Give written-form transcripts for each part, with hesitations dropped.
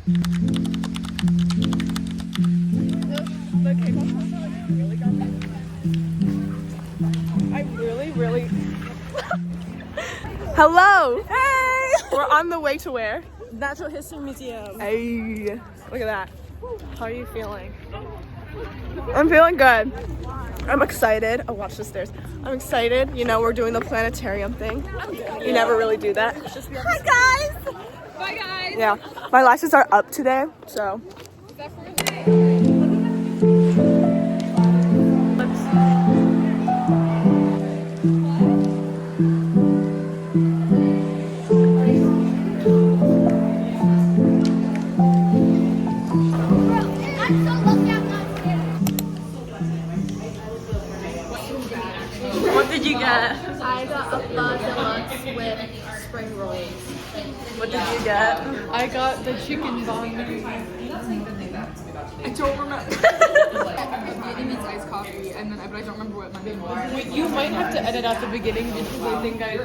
The K-pop concert really got me. I really. Hello! Hey! We're on the way to where? Natural History Museum. Hey! Look at that. How are you feeling? I'm feeling good. I'm excited. Oh, watch the stairs. I'm excited. You know, we're doing the planetarium thing. You never really do that. Hi, guys! Bye, guys. Yeah, my lashes are up today, so. What did you get? I got a deluxe with spring rolls. What did you get? I got the chicken banh. I don't remember. It means iced coffee, and then but I don't remember what my name was. Wait, you might have to edit out the beginning because I think I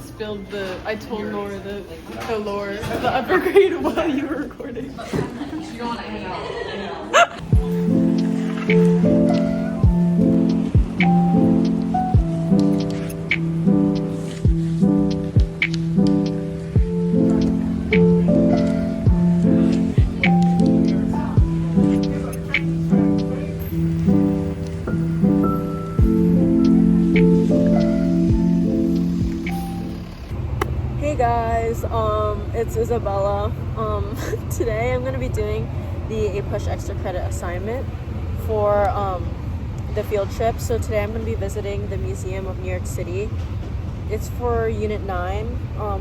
spilled I told Laura the upper grade while you were recording. You don't want to edit out. Hey guys, it's Isabella. Today I'm gonna be doing the apush extra credit assignment for the field trip. So today I'm gonna be visiting the Museum of New York City. It's for Unit 9,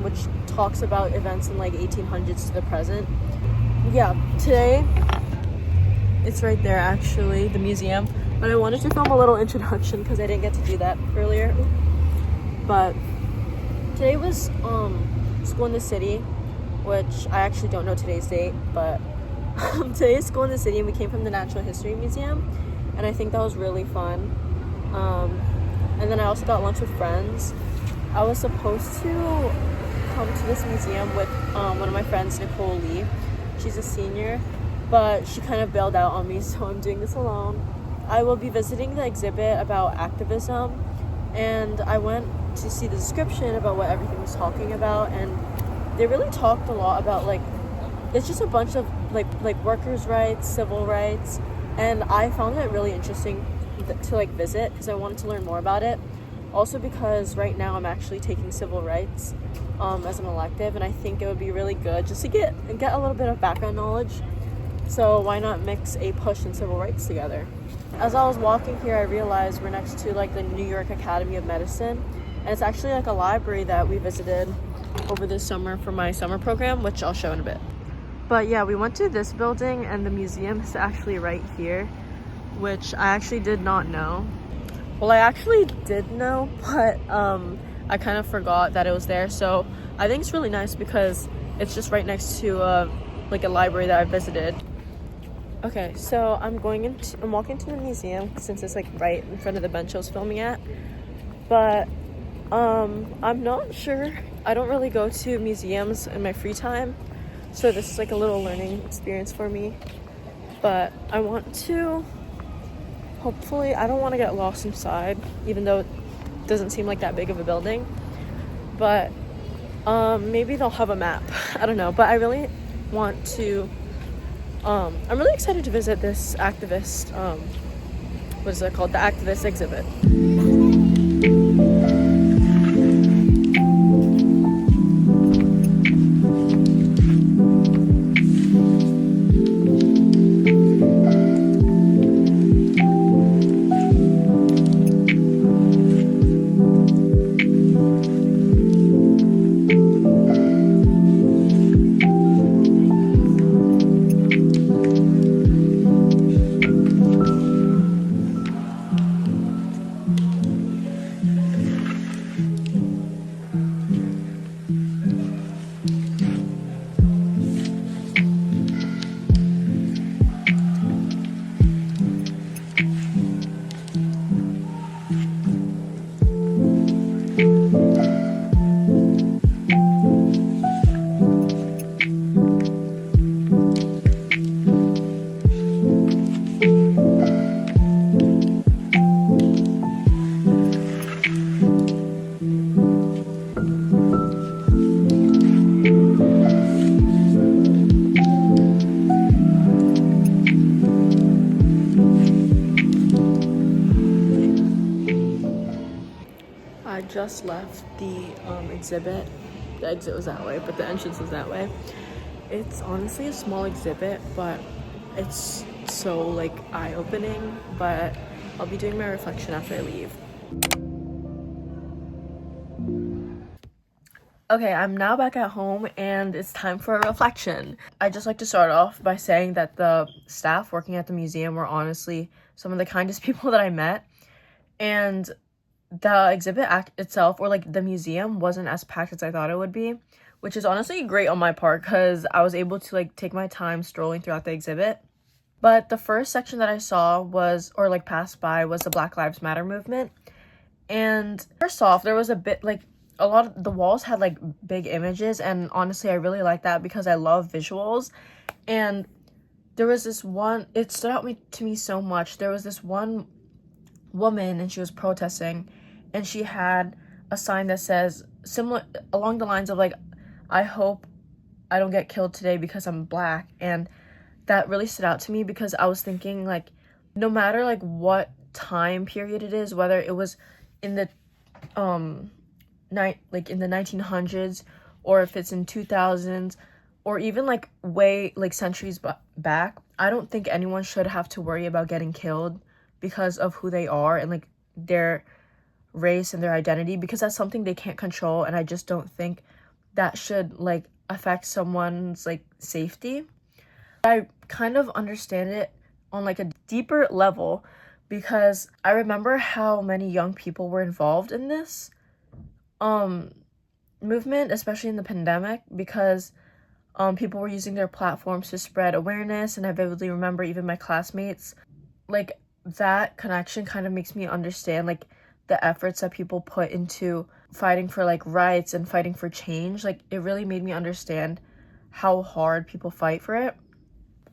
which talks about events in like 1800s to the present. Yeah, today it's right there actually, the museum. But I wanted to film a little introduction because I didn't get to do that earlier. But today was school in the city, which I actually don't know today's date, but today is school in the city and we came from the Natural History Museum and I think that was really fun. And then I also got lunch with friends. I was supposed to come to this museum with one of my friends, Nicole Lee. She's a senior, but she kind of bailed out on me, so I'm doing this alone. I will be visiting the exhibit about activism, and I went to see the description about what everything was talking about, and they really talked a lot about like it's just a bunch of like workers' rights, civil rights, and I found it really interesting to like visit because I wanted to learn more about it. Also because right now I'm actually taking civil rights as an elective, and I think it would be really good just to get a little bit of background knowledge. So why not mix apush and civil rights together? As I was walking here, I realized we're next to like the New York Academy of Medicine, and it's actually like a library that we visited over this summer for my summer program, which I'll show in a bit. But yeah, we went to this building and the museum is actually right here, which I actually did not know. Well, I actually did know, but I kind of forgot that it was there. So I think it's really nice because it's just right next to like a library that I visited. Okay, so I'm walking to the museum since it's like right in front of the bench I was filming at. But I'm not sure. I don't really go to museums in my free time, so this is like a little learning experience for me. But I want to, hopefully, I don't want to get lost inside, even though it doesn't seem like that big of a building. But maybe they'll have a map. I don't know, but I really want to, I'm really excited to visit this activist, what is it called? The activist exhibit. just left the exhibit. The exit was that way, but the entrance was that way. It's honestly a small exhibit, but it's so like eye-opening. But I'll be doing my reflection after I leave. Okay, I'm now back at home and it's time for a reflection. I just like to start off by saying that the staff working at the museum were honestly some of the kindest people that I met. And the exhibit itself, or like the museum, wasn't as packed as I thought it would be, which is honestly great on my part because I was able to like take my time strolling throughout the exhibit. But the first section that I saw was, or like passed by, was the Black Lives Matter movement. And first off, there was a bit like a lot of the walls had like big images, and honestly I really like that because I love visuals. And there was this one, it stood out to me so much. There was this one woman and she was protesting, and she had a sign that says similar along the lines of like, I hope I don't get killed today because I'm Black. And that really stood out to me because I was thinking like, no matter like what time period it is, whether it was in the like in the 1900s, or if it's in 2000s, or even like way like centuries back, I don't think anyone should have to worry about getting killed because of who they are and like their race and their identity, because that's something they can't control. And I just don't think that should like affect someone's like safety. I kind of understand it on like a deeper level because I remember how many young people were involved in this movement, especially in the pandemic, because people were using their platforms to spread awareness. And I vividly remember even my classmates, like that connection kind of makes me understand like the efforts that people put into fighting for like rights and fighting for change. Like it really made me understand how hard people fight for it.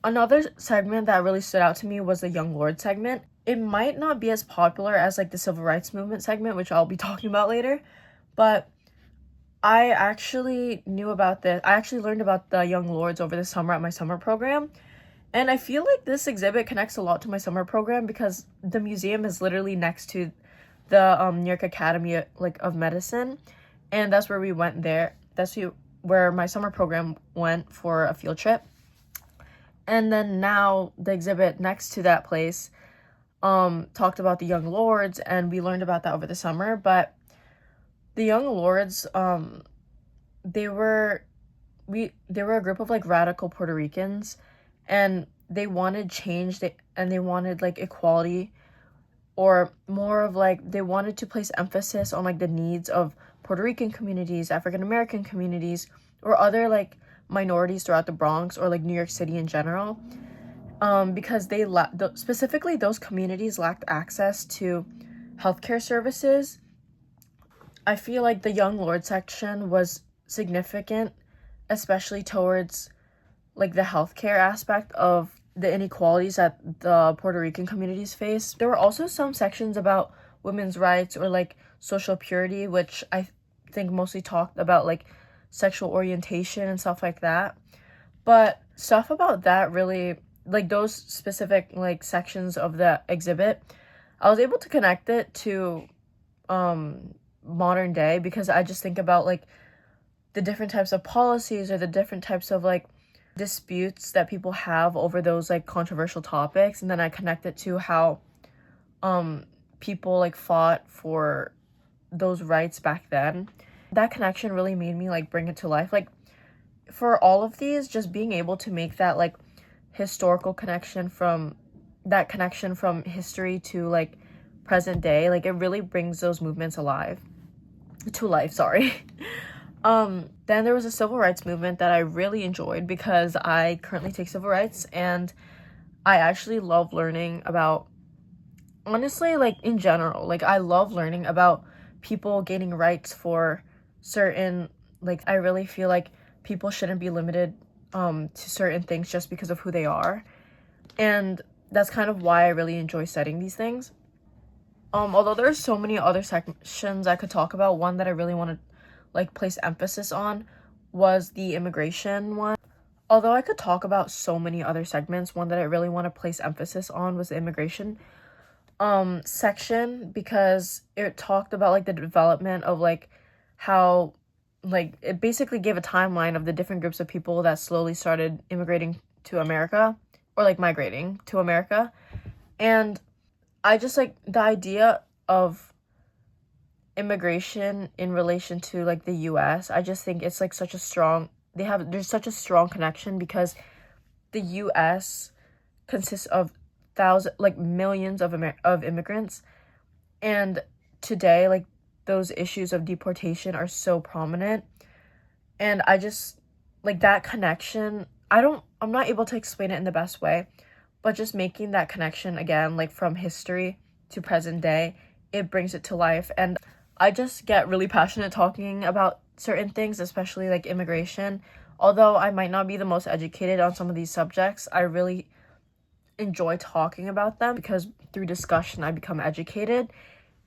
Another segment that really stood out to me was the Young Lord segment. It might not be as popular as like the Civil Rights Movement segment, which I'll be talking about later, but I actually knew about this. I actually learned about the Young Lords over the summer at my summer program. And I feel like this exhibit connects a lot to my summer program because the museum is literally next to the New York Academy of Medicine. And that's where we went there. That's where my summer program went for a field trip. And then now the exhibit next to that place talked about the Young Lords, and we learned about that over the summer. But the Young Lords, they were a group of like radical Puerto Ricans, and they wanted change, and they wanted like equality, or more of like they wanted to place emphasis on like the needs of Puerto Rican communities, African American communities, or other like minorities throughout the Bronx or like New York City in general, because they specifically those communities lacked access to healthcare services. I feel like the Young Lord section was significant, especially towards like the healthcare aspect of the inequalities that the Puerto Rican communities face. There were also some sections about women's rights or like social purity, which I think mostly talked about like sexual orientation and stuff like that. But stuff about that really, like those specific like sections of the exhibit, I was able to connect it to modern day, because I just think about like the different types of policies or the different types of like disputes that people have over those like controversial topics, and then I connect it to how people like fought for those rights back then. That connection really made me like bring it to life. Like for all of these, just being able to make that like historical connection from history to like present day, like it really brings those movements to life. Then there was a civil rights movement that I really enjoyed because I currently take civil rights, and I actually love learning about, honestly, like in general, like I love learning about people gaining rights for certain, like I really feel like people shouldn't be limited to certain things just because of who they are. And that's kind of why I really enjoy studying these things. Although there's so many other sections I could talk about, one that I really want to like place emphasis on was the immigration one. Although I could talk about so many other segments, one that I really want to place emphasis on was the immigration section because it talked about like the development of like how like it basically gave a timeline of the different groups of people that slowly started immigrating to America or like migrating to America. And I just like the idea of immigration in relation to like the US. I just think it's like such a strong there's such a strong connection because the US consists of millions of immigrants, and today like those issues of deportation are so prominent, and I just like that connection. I'm not able to explain it in the best way, but just making that connection again, like from history to present day, it brings it to life. And I just get really passionate talking about certain things, especially like immigration. Although I might not be the most educated on some of these subjects, I really enjoy talking about them because through discussion I become educated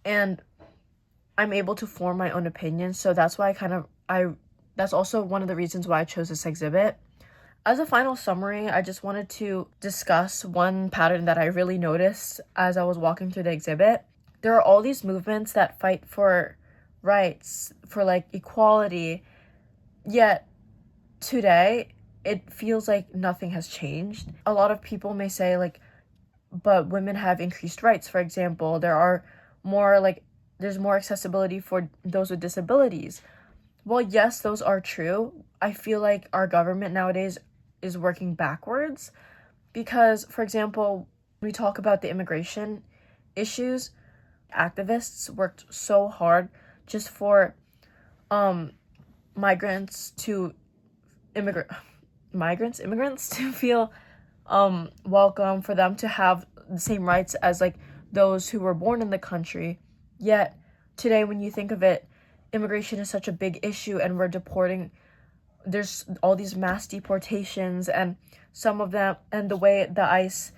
and I'm able to form my own opinion. So that's why that's also one of the reasons why I chose this exhibit. As a final summary, I just wanted to discuss one pattern that I really noticed as I was walking through the exhibit. There are all these movements that fight for rights, for like equality, yet today it feels like nothing has changed. A lot of people may say like, but women have increased rights. For example, there's more accessibility for those with disabilities. Well, yes, those are true. I feel like our government nowadays is working backwards because, for example, when we talk about the immigration issues, activists worked so hard just for immigrants to feel welcome, for them to have the same rights as like those who were born in the country. Yet today, when you think of it, immigration is such a big issue and there's all these mass deportations, and some of them, and the way the ICE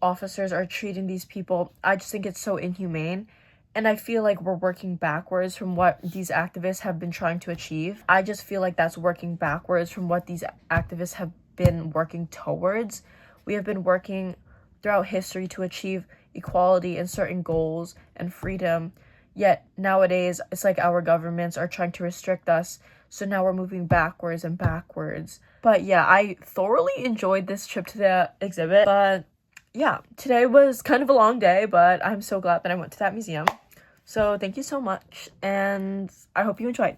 officers are treating these people, I just think it's so inhumane. And I feel like we're working backwards from what these activists have been trying to achieve. I just feel like that's working backwards from what these activists have been working towards. We have been working throughout history to achieve equality and certain goals and freedom. Yet nowadays, it's like our governments are trying to restrict us. So now we're moving backwards and backwards. But yeah, I thoroughly enjoyed this trip to the exhibit. But yeah, today was kind of a long day, but I'm so glad that I went to that museum. So thank you so much, and I hope you enjoyed.